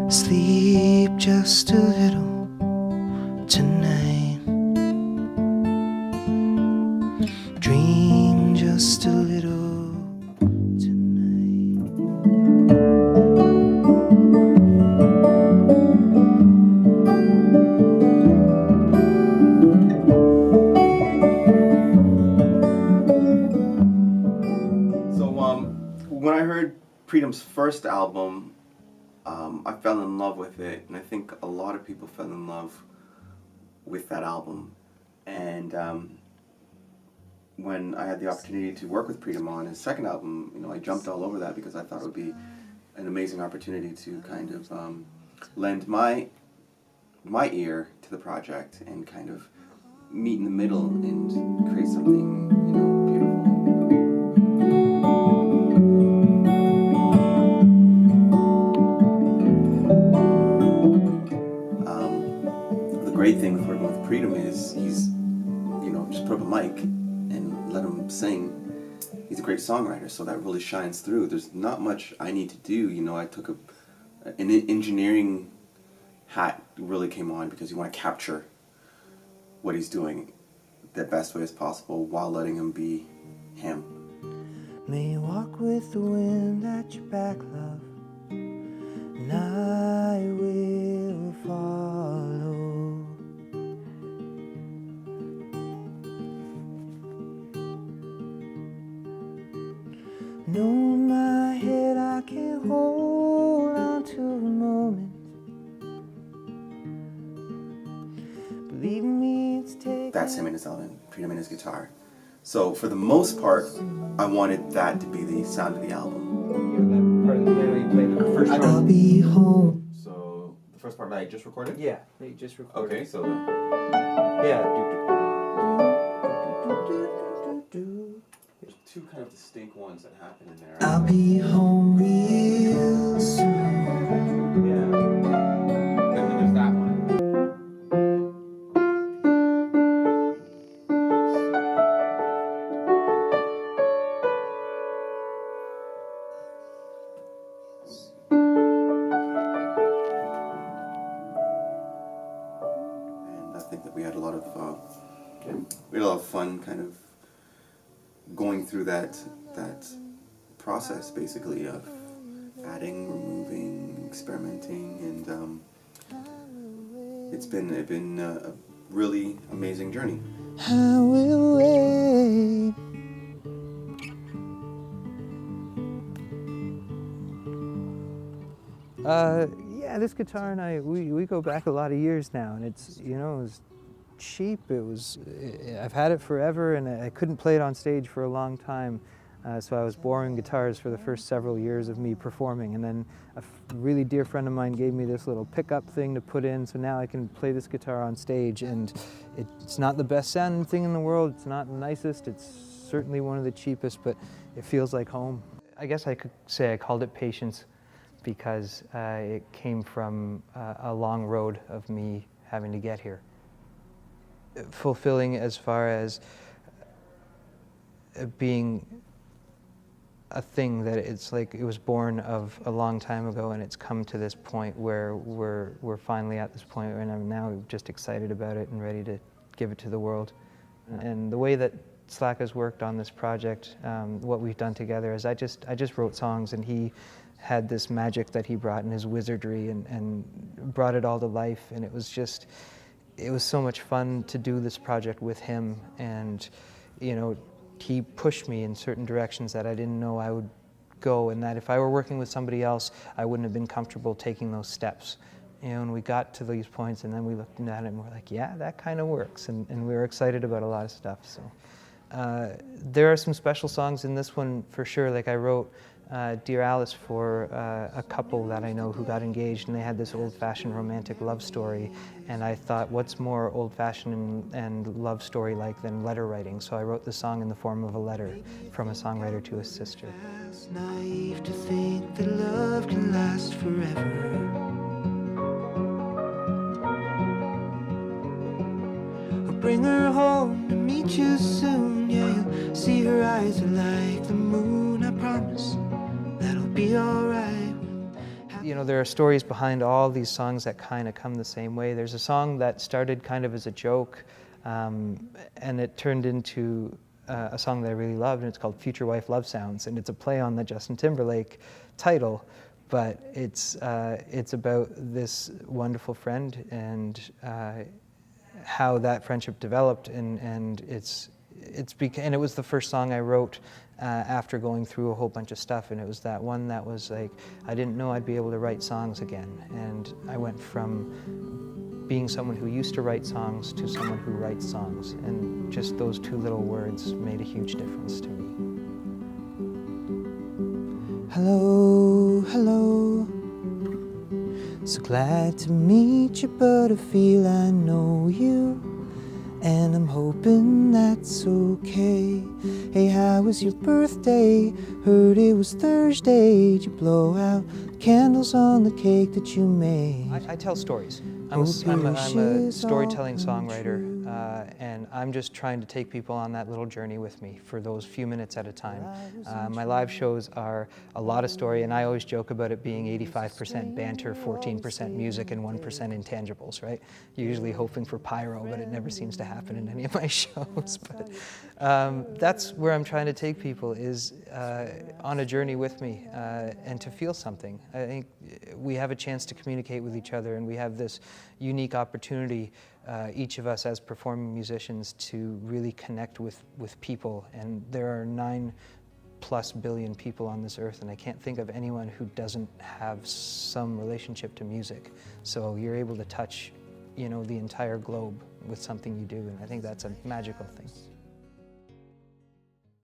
Sleep just a little tonight. Dream just a little tonight. So when I heard Preetam's first album, I fell in love with it, and I think a lot of people fell in love with that album. And when I had the opportunity to work with Preetam on his second album, you know, I jumped all over that because I thought it would be an amazing opportunity to kind of lend my ear to the project and kind of meet in the middle and create something, you know, beautiful. The great thing with working with Preetam is he's, you know, just put up a mic and let him sing. He's a great songwriter, so that really shines through. There's not much I need to do. You know, I took an engineering hat really came on because you want to capture what he's doing the best way as possible while letting him be him. May you walk with the wind at your back, love, and I will follow. No, in my head I can't hold on to a moment. Believe me, it's taking... That's him in his element, Preetam in his guitar. So for the most part, I wanted that to be the sound of the album. That part of the piano you played the first I'll part. be home. So the first part that I just recorded? Yeah, you just recorded. Okay, so Yeah. there's two kind of distinct ones that happen in there. I'll be home real soon. Yeah. And then there's that one. And I think that we had a lot of fun kind of going through that process basically of adding, removing, experimenting, and it's been a really amazing journey. I will wait. Yeah, this guitar and I, we go back a lot of years now, and it's, you know, it was cheap. I've had it forever, and I couldn't play it on stage for a long time. So I was borrowing guitars for the first several years of me performing, and then a really dear friend of mine gave me this little pickup thing to put in, so now I can play this guitar on stage, and it's not the best sounding thing in the world, it's not the nicest, it's certainly one of the cheapest, but it feels like home. I guess I could say I called it patience because it came from a long road of me having to get here. Fulfilling as far as being a thing that it's like it was born of a long time ago, and it's come to this point where we're finally at this point, and I'm now just excited about it and ready to give it to the world. And the way that Slakah's worked on this project, what we've done together is I just wrote songs, and he had this magic that he brought in his wizardry and brought it all to life, and it was so much fun to do this project with him. And you know, he pushed me in certain directions that I didn't know I would go, and that if I were working with somebody else, I wouldn't have been comfortable taking those steps. You know, and we got to these points, and then we looked at it and we're like, yeah, that kind of works, and we were excited about a lot of stuff. So there are some special songs in this one for sure. Like I wrote Dear Alice for a couple that I know who got engaged, and they had this old-fashioned romantic love story, and I thought, what's more old-fashioned and love story-like than letter writing? So I wrote the song in the form of a letter from a songwriter to his sister. It's naive to think that love can last forever. I'll bring her home to meet you soon. Yeah, you'll see her eyes are like the moon. I promise that'll be alright. You know, there are stories behind all these songs that kind of come the same way. There's a song that started kind of as a joke, and it turned into a song that I really loved, and it's called Future Wife Love Sounds, and it's a play on the Justin Timberlake title, but it's about this wonderful friend and how that friendship developed, and it was the first song I wrote after going through a whole bunch of stuff, and it was that one that was like, I didn't know I'd be able to write songs again, and I went from being someone who used to write songs to someone who writes songs, and just those two little words made a huge difference to me. Hello, hello. So glad to meet you, but I feel I know you, and I'm hoping that's okay. Hey, how was your birthday? Heard it was Thursday. Did you blow out candles on the cake that you made? I tell stories. I'm a storytelling songwriter, and I'm just trying to take people on that little journey with me for those few minutes at a time. My live shows are a lot of story, and I always joke about it being 85% banter, 14% music, and 1% intangibles, right? Usually hoping for pyro, but it never seems to happen in any of my shows. But that's where I'm trying to take people, is on a journey with me, and to feel something. I think we have a chance to communicate with each other, and we have this unique opportunity, each of us as performing musicians, to really connect with people. And there are 9+ billion people on this earth, and I can't think of anyone who doesn't have some relationship to music. So you're able to touch, the entire globe with something you do, and I think that's a magical thing.